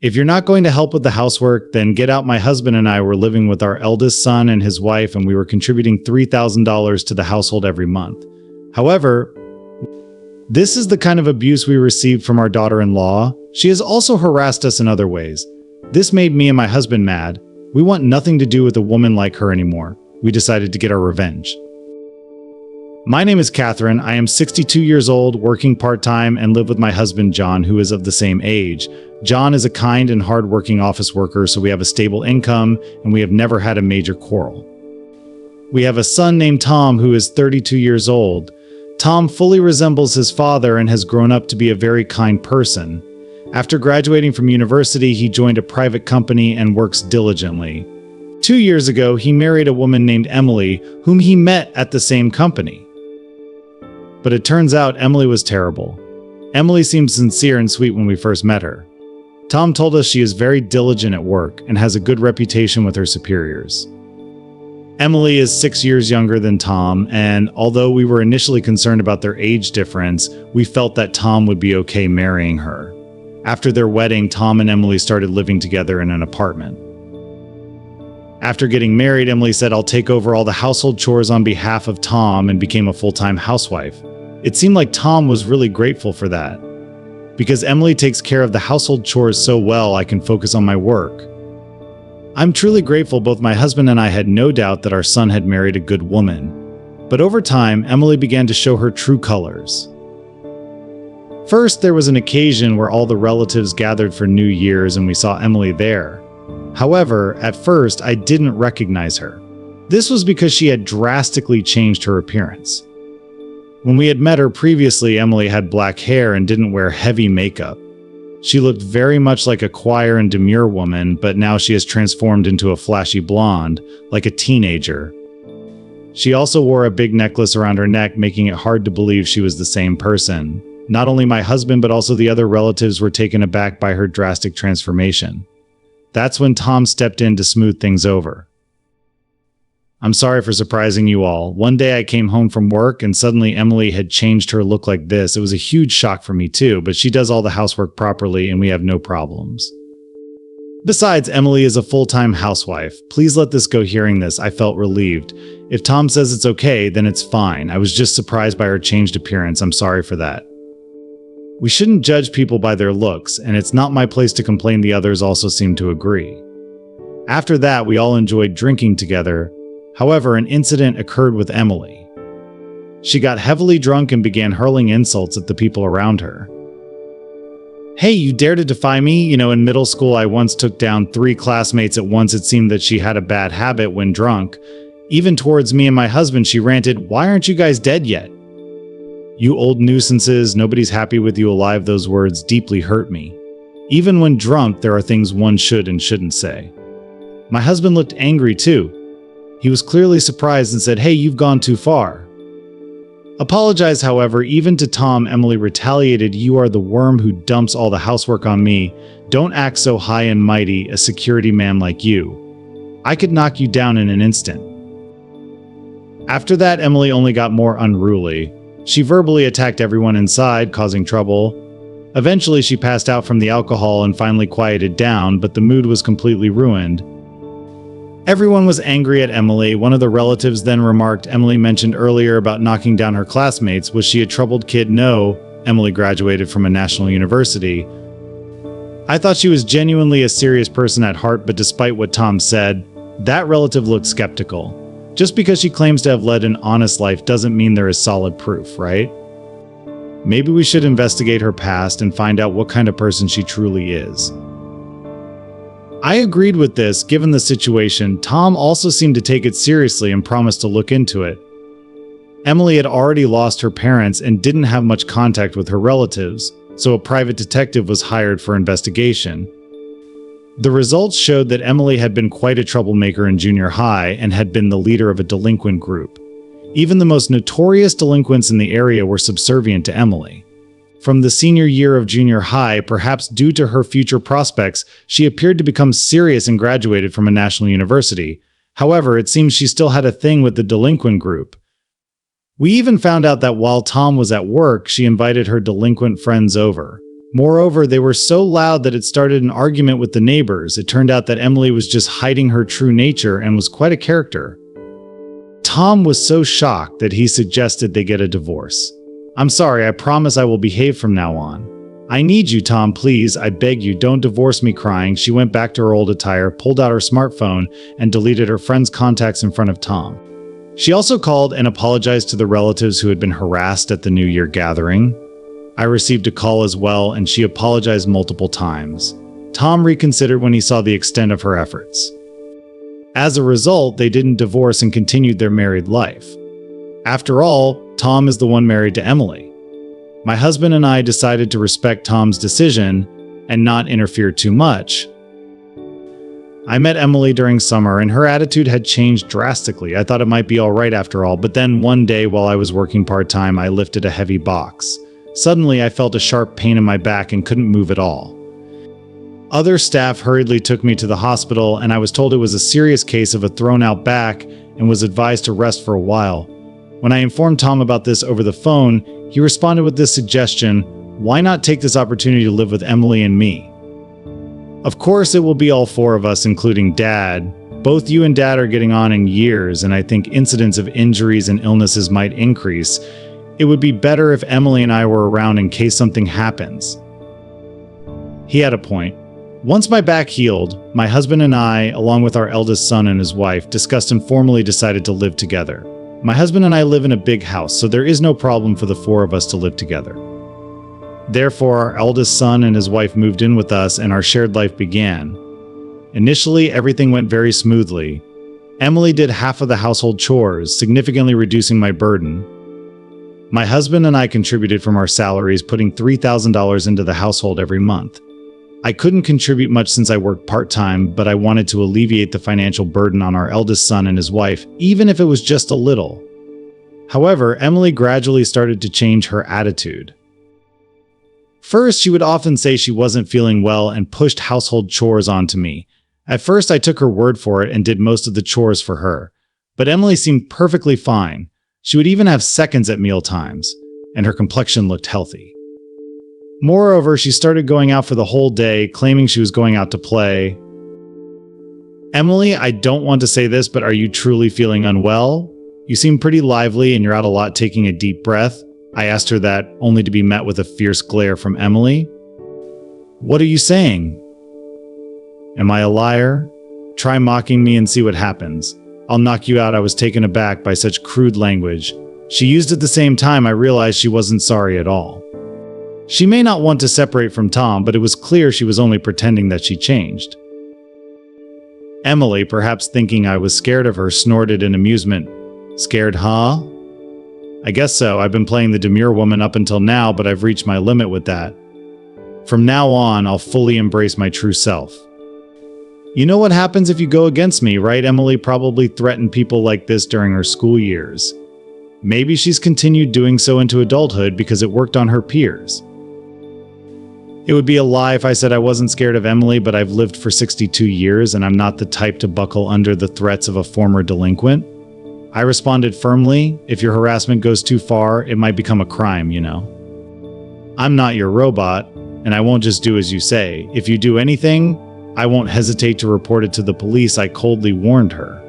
If you're not going to help with the housework, then get out. My husband and I were living with our eldest son and his wife, and we were contributing $3,000 to the household every month. However, this is the kind of abuse we received from our daughter-in-law. She has also harassed us in other ways. This made me and my husband mad. We want nothing to do with a woman like her anymore. We decided to get our revenge. My name is Catherine. I am 62 years old, working part-time, and live with my husband, John, who is of the same age. John is a kind and hard-working office worker, so we have a stable income, and we have never had a major quarrel. We have a son named Tom, who is 32 years old. Tom fully resembles his father and has grown up to be a very kind person. After graduating from university, he joined a private company and works diligently. 2 years ago, he married a woman named Emily, whom he met at the same company. But it turns out Emily was terrible. Emily seemed sincere and sweet when we first met her. Tom told us she is very diligent at work and has a good reputation with her superiors. Emily is 6 years younger than Tom, and although we were initially concerned about their age difference, we felt that Tom would be okay marrying her. After their wedding, Tom and Emily started living together in an apartment. After getting married, Emily said, "I'll take over all the household chores on behalf of Tom," and became a full-time housewife. It seemed like Tom was really grateful for that. Because Emily takes care of the household chores so well, I can focus on my work. I'm truly grateful. Both my husband and I had no doubt that our son had married a good woman. But over time, Emily began to show her true colors. First, there was an occasion where all the relatives gathered for New Year's and we saw Emily there. However, at first, I didn't recognize her. This was because she had drastically changed her appearance. When we had met her previously, Emily had black hair and didn't wear heavy makeup. She looked very much like a quiet and demure woman, but now she has transformed into a flashy blonde, like a teenager. She also wore a big necklace around her neck, making it hard to believe she was the same person. Not only my husband, but also the other relatives were taken aback by her drastic transformation. That's when Tom stepped in to smooth things over. I'm sorry for surprising you all. One day I came home from work and suddenly Emily had changed her look like this. It was a huge shock for me too, but she does all the housework properly and we have no problems. Besides, Emily is a full-time housewife. Please let this go. Hearing this, I felt relieved. If Tom says it's okay, then it's fine. I was just surprised by her changed appearance. I'm sorry for that. We shouldn't judge people by their looks, and it's not my place to complain. The others also seemed to agree. After that, we all enjoyed drinking together. However, an incident occurred with Emily. She got heavily drunk and began hurling insults at the people around her. "Hey, you dare to defy me? In middle school I once took down 3 classmates at once." It seemed that she had a bad habit when drunk. Even towards me and my husband, she ranted, "Why aren't you guys dead yet? You old nuisances, nobody's happy with you alive." Those words deeply hurt me. Even when drunk, there are things one should and shouldn't say. My husband looked angry too. He was clearly surprised and said, "Hey, you've gone too far." Apologized, however, even to Tom, Emily retaliated, "You are the worm who dumps all the housework on me. Don't act so high and mighty, a security man like you. I could knock you down in an instant." After that, Emily only got more unruly. She verbally attacked everyone inside, causing trouble. Eventually, she passed out from the alcohol and finally quieted down, but the mood was completely ruined. Everyone was angry at Emily. One of the relatives then remarked, "Emily mentioned earlier about knocking down her classmates. Was she a troubled kid?" No, Emily graduated from a national university. I thought she was genuinely a serious person at heart, but despite what Tom said, that relative looked skeptical. Just because she claims to have led an honest life doesn't mean there is solid proof, right? Maybe we should investigate her past and find out what kind of person she truly is. I agreed with this. Given the situation, Tom also seemed to take it seriously and promised to look into it. Emily had already lost her parents and didn't have much contact with her relatives, so a private detective was hired for investigation. The results showed that Emily had been quite a troublemaker in junior high and had been the leader of a delinquent group. Even the most notorious delinquents in the area were subservient to Emily. From the senior year of junior high, perhaps due to her future prospects, she appeared to become serious and graduated from a national university. However, it seems she still had a thing with the delinquent group. We even found out that while Tom was at work, she invited her delinquent friends over. Moreover, they were so loud that it started an argument with the neighbors. It turned out that Emily was just hiding her true nature and was quite a character. Tom was so shocked that he suggested they get a divorce. "I'm sorry, I promise I will behave from now on." "I need you, Tom, please. I beg you, don't divorce me," crying. She went back to her old attire, pulled out her smartphone, and deleted her friend's contacts in front of Tom. She also called and apologized to the relatives who had been harassed at the New Year gathering. I received a call as well, and she apologized multiple times. Tom reconsidered when he saw the extent of her efforts. As a result, they didn't divorce and continued their married life. After all, Tom is the one married to Emily. My husband and I decided to respect Tom's decision and not interfere too much. I met Emily during summer, and her attitude had changed drastically. I thought it might be all right after all, but then one day while I was working part-time, I lifted a heavy box. Suddenly, I felt a sharp pain in my back and couldn't move at all. Other staff hurriedly took me to the hospital, and I was told it was a serious case of a thrown-out back and was advised to rest for a while. When I informed Tom about this over the phone, he responded with this suggestion: "Why not take this opportunity to live with Emily and me?" Of course, it will be all four of us, including Dad. Both you and Dad are getting on in years, and I think incidents of injuries and illnesses might increase. It would be better if Emily and I were around in case something happens. He had a point. Once my back healed, my husband and I, along with our eldest son and his wife, discussed and formally decided to live together. My husband and I live in a big house, so there is no problem for the four of us to live together. Therefore, our eldest son and his wife moved in with us, and our shared life began. Initially, everything went very smoothly. Emily did half of the household chores, significantly reducing my burden. My husband and I contributed from our salaries, putting $3,000 into the household every month. I couldn't contribute much since I worked part-time, but I wanted to alleviate the financial burden on our eldest son and his wife, even if it was just a little. However, Emily gradually started to change her attitude. First, she would often say she wasn't feeling well and pushed household chores onto me. At first, I took her word for it and did most of the chores for her. But Emily seemed perfectly fine. She would even have seconds at meal times, and her complexion looked healthy. Moreover, she started going out for the whole day, claiming she was going out to play. "Emily, I don't want to say this, but are you truly feeling unwell? You seem pretty lively and you're out a lot taking a deep breath." I asked her that, only to be met with a fierce glare from Emily. "What are you saying? Am I a liar? Try mocking me and see what happens. I'll knock you out." I was taken aback by such crude language. She used at the same time I realized she wasn't sorry at all. She may not want to separate from Tom, but it was clear she was only pretending that she changed. Emily, perhaps thinking I was scared of her, snorted in amusement. "Scared, huh? I guess so. I've been playing the demure woman up until now, but I've reached my limit with that. From now on, I'll fully embrace my true self." You know what happens if you go against me, right? Emily probably threatened people like this during her school years. Maybe she's continued doing so into adulthood because it worked on her peers. It would be a lie if I said I wasn't scared of Emily, but I've lived for 62 years and I'm not the type to buckle under the threats of a former delinquent. I responded firmly, "If your harassment goes too far, it might become a crime, you know. I'm not your robot, and I won't just do as you say. If you do anything, I won't hesitate to report it to the police," I coldly warned her.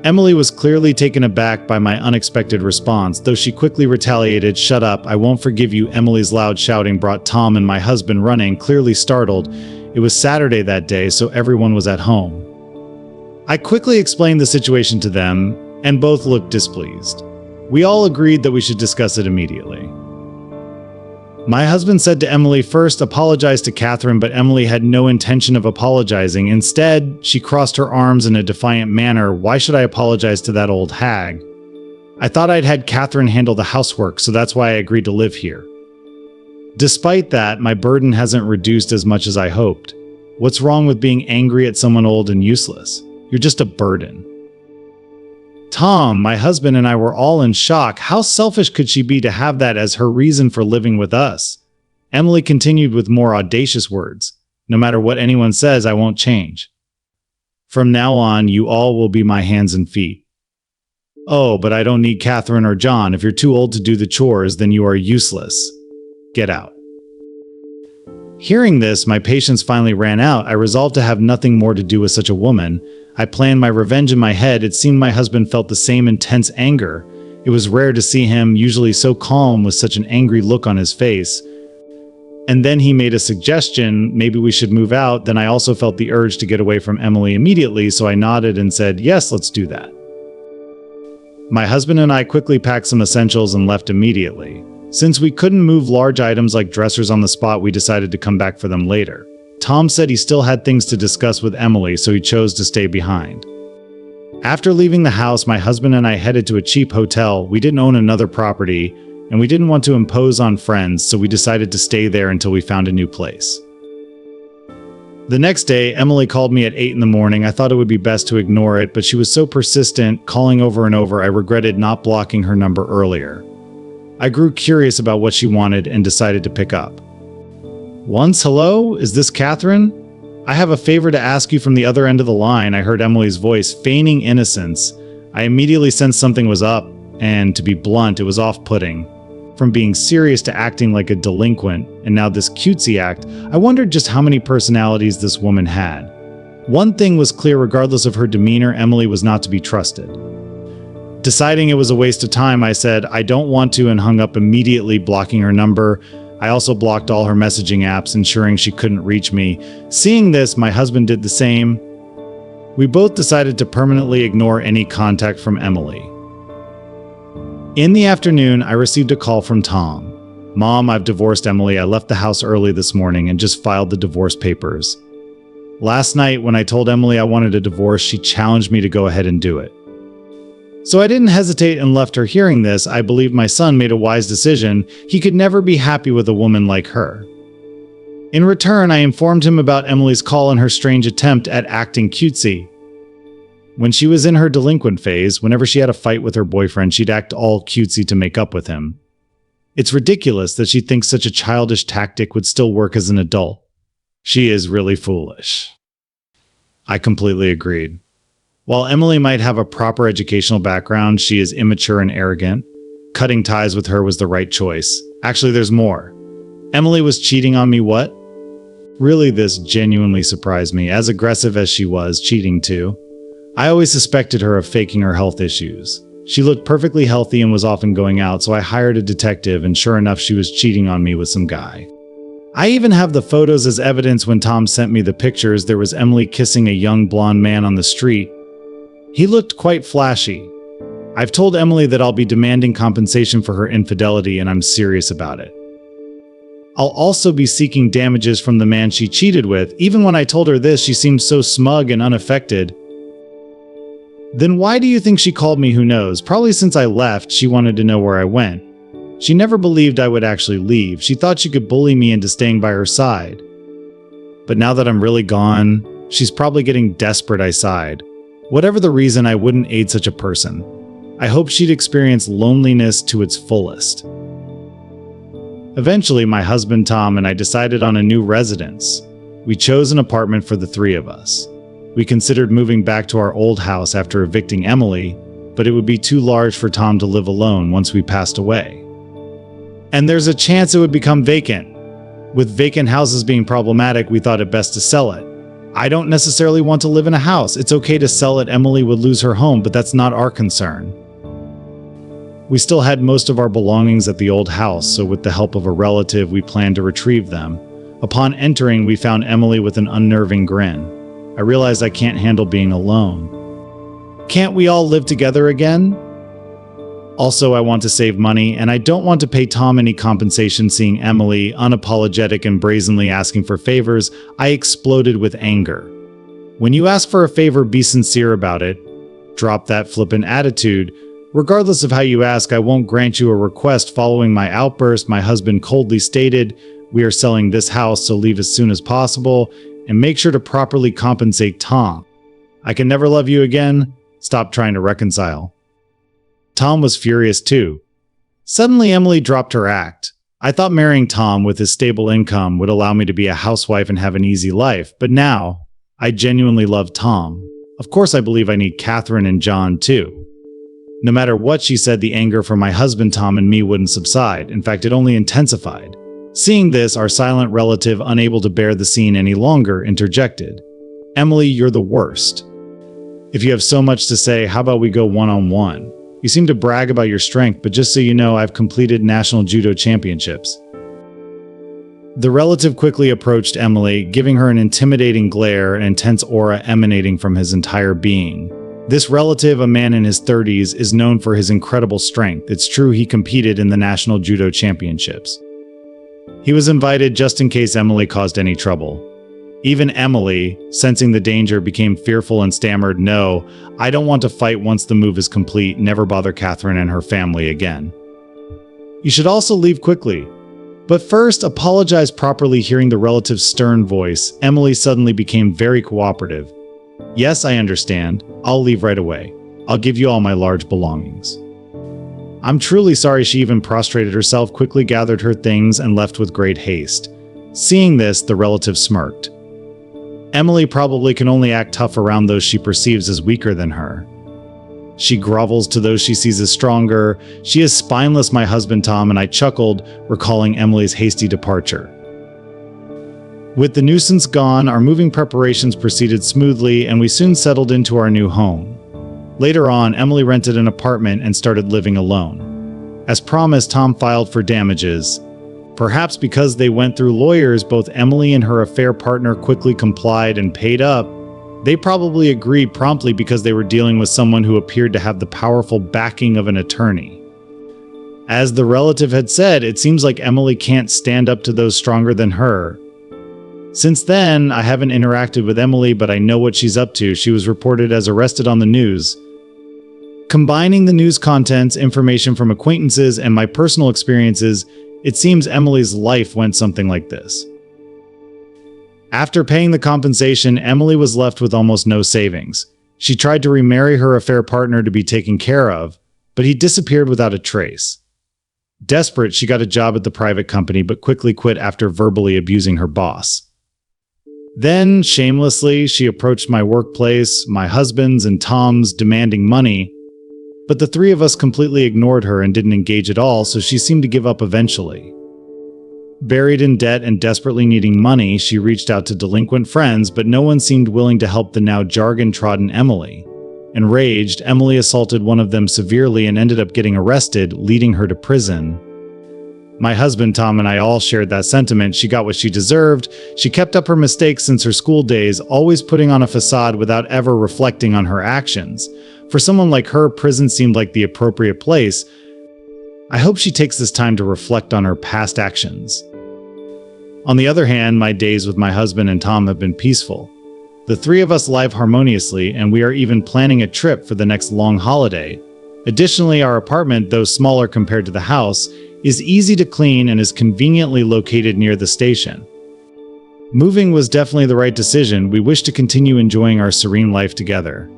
Emily was clearly taken aback by my unexpected response, though she quickly retaliated, "Shut up, I won't forgive you." Emily's loud shouting brought Tom and my husband running, clearly startled. It was Saturday that day, so everyone was at home. I quickly explained the situation to them, and both looked displeased. We all agreed that we should discuss it immediately. My husband said to Emily, "First, apologize to Catherine," but Emily had no intention of apologizing. Instead, she crossed her arms in a defiant manner. "Why should I apologize to that old hag? I thought I'd had Catherine handle the housework, so that's why I agreed to live here. Despite that, my burden hasn't reduced as much as I hoped. What's wrong with being angry at someone old and useless? You're just a burden." Tom, my husband, and I were all in shock. How selfish could she be to have that as her reason for living with us? Emily continued with more audacious words. "No matter what anyone says, I won't change. From now on, you all will be my hands and feet. Oh, but I don't need Catherine or John. If you're too old to do the chores, then you are useless. Get out." Hearing this, my patience finally ran out. I resolved to have nothing more to do with such a woman. I planned my revenge in my head. It seemed my husband felt the same intense anger. It was rare to see him, usually so calm, with such an angry look on his face. And then he made a suggestion, maybe we should move out. Then I also felt the urge to get away from Emily immediately, so I nodded and said, yes, let's do that. My husband and I quickly packed some essentials and left immediately. Since we couldn't move large items like dressers on the spot, we decided to come back for them later. Tom said he still had things to discuss with Emily, so he chose to stay behind. After leaving the house, my husband and I headed to a cheap hotel. We didn't own another property, and we didn't want to impose on friends, so we decided to stay there until we found a new place. The next day, Emily called me at 8 in the morning. I thought it would be best to ignore it, but she was so persistent, calling over and over, I regretted not blocking her number earlier. I grew curious about what she wanted and decided to pick up. Once, hello? Is this Catherine? I have a favor to ask you from the other end of the line. I heard Emily's voice, feigning innocence. I immediately sensed something was up, and to be blunt, it was off-putting. From being serious to acting like a delinquent, and now this cutesy act, I wondered just how many personalities this woman had. One thing was clear, regardless of her demeanor, Emily was not to be trusted. Deciding it was a waste of time, I said, I don't want to, and hung up immediately, blocking her number. I also blocked all her messaging apps, ensuring she couldn't reach me. Seeing this, my husband did the same. We both decided to permanently ignore any contact from Emily. In the afternoon, I received a call from Tom. Mom, I've divorced Emily. I left the house early this morning and just filed the divorce papers. Last night, when I told Emily I wanted a divorce, she challenged me to go ahead and do it. So I didn't hesitate and left her. Hearing this, I believe my son made a wise decision. He could never be happy with a woman like her. In return, I informed him about Emily's call and her strange attempt at acting cutesy. When she was in her delinquent phase, whenever she had a fight with her boyfriend, she'd act all cutesy to make up with him. It's ridiculous that she thinks such a childish tactic would still work as an adult. She is really foolish. I completely agreed. While Emily might have a proper educational background, she is immature and arrogant. Cutting ties with her was the right choice. Actually, there's more. Emily was cheating on me, what? Really, this genuinely surprised me, as aggressive as she was, cheating too. I always suspected her of faking her health issues. She looked perfectly healthy and was often going out, so I hired a detective, and sure enough, she was cheating on me with some guy. I even have the photos as evidence. When Tom sent me the pictures, there was Emily kissing a young blonde man on the street. He looked quite flashy. I've told Emily that I'll be demanding compensation for her infidelity, and I'm serious about it. I'll also be seeking damages from the man she cheated with. Even when I told her this, she seemed so smug and unaffected. Then why do you think she called me? Who knows? Probably since I left, she wanted to know where I went. She never believed I would actually leave. She thought she could bully me into staying by her side. But now that I'm really gone, she's probably getting desperate, I sighed. Whatever the reason, I wouldn't aid such a person. I hope she'd experience loneliness to its fullest. Eventually, my husband Tom and I decided on a new residence. We chose an apartment for the three of us. We considered moving back to our old house after evicting Emily, but it would be too large for Tom to live alone once we passed away. And there's a chance it would become vacant. With vacant houses being problematic, we thought it best to sell it. I don't necessarily want to live in a house. It's okay to sell it. Emily would lose her home, but that's not our concern. We still had most of our belongings at the old house, so with the help of a relative, we planned to retrieve them. Upon entering, we found Emily with an unnerving grin. I realized I can't handle being alone. Can't we all live together again? Also, I want to save money, and I don't want to pay Tom any compensation. Seeing Emily unapologetic and brazenly asking for favors, I exploded with anger. When you ask for a favor, be sincere about it. Drop that flippant attitude. Regardless of how you ask, I won't grant you a request. Following my outburst, my husband coldly stated, "We are selling this house, so leave as soon as possible, and make sure to properly compensate Tom. I can never love you again. Stop trying to reconcile." Tom was furious too. Suddenly, Emily dropped her act. I thought marrying Tom with his stable income would allow me to be a housewife and have an easy life, but now, I genuinely love Tom. Of course, I believe I need Catherine and John too. No matter what she said, the anger for my husband Tom and me wouldn't subside. In fact, it only intensified. Seeing this, our silent relative, unable to bear the scene any longer, interjected, "Emily, you're the worst. If you have so much to say, how about we go one-on-one? You seem to brag about your strength, but just so you know, I've completed national judo championships." The relative quickly approached Emily, giving her an intimidating glare, an intense aura emanating from his entire being. This relative, a man in his 30s, is known for his incredible strength. It's true he competed in the national judo championships. He was invited just in case Emily caused any trouble. Even Emily, sensing the danger, became fearful and stammered, "No, I don't want to fight once the move is complete. Never bother Catherine and her family again. You should also leave quickly. But first, apologize properly." Hearing the relative's stern voice, Emily suddenly became very cooperative. "Yes, I understand. I'll leave right away. I'll give you all my large belongings." "I'm truly sorry." She even prostrated herself, quickly gathered her things, and left with great haste. Seeing this, the relative smirked. Emily probably can only act tough around those she perceives as weaker than her. She grovels to those she sees as stronger. She is spineless, my husband Tom, and I chuckled, recalling Emily's hasty departure. With the nuisance gone, our moving preparations proceeded smoothly, and we soon settled into our new home. Later on, Emily rented an apartment and started living alone. As promised, Tom filed for damages. Perhaps because they went through lawyers, both Emily and her affair partner quickly complied and paid up. They probably agreed promptly because they were dealing with someone who appeared to have the powerful backing of an attorney. As the relative had said, it seems like Emily can't stand up to those stronger than her. Since then, I haven't interacted with Emily, but I know what she's up to. She was reported as arrested on the news. Combining the news contents, information from acquaintances, and my personal experiences, it seems Emily's life went something like this. After paying the compensation, Emily was left with almost no savings. She tried to remarry her affair partner to be taken care of, but he disappeared without a trace. Desperate, she got a job at the private company, but quickly quit after verbally abusing her boss. Then, shamelessly, she approached my workplace, my husband's and Tom's, demanding money, but the three of us completely ignored her and didn't engage at all, so she seemed to give up eventually. Buried in debt and desperately needing money, she reached out to delinquent friends, but no one seemed willing to help the now jargon-trodden Emily. Enraged, Emily assaulted one of them severely and ended up getting arrested, leading her to prison. My husband Tom and I all shared that sentiment. She got what she deserved. She kept up her mistakes since her school days, always putting on a facade without ever reflecting on her actions. For someone like her, prison seemed like the appropriate place. I hope she takes this time to reflect on her past actions. On the other hand, my days with my husband and Tom have been peaceful. The three of us live harmoniously, and we are even planning a trip for the next long holiday. Additionally, our apartment, though smaller compared to the house, is easy to clean and is conveniently located near the station. Moving was definitely the right decision. We wish to continue enjoying our serene life together.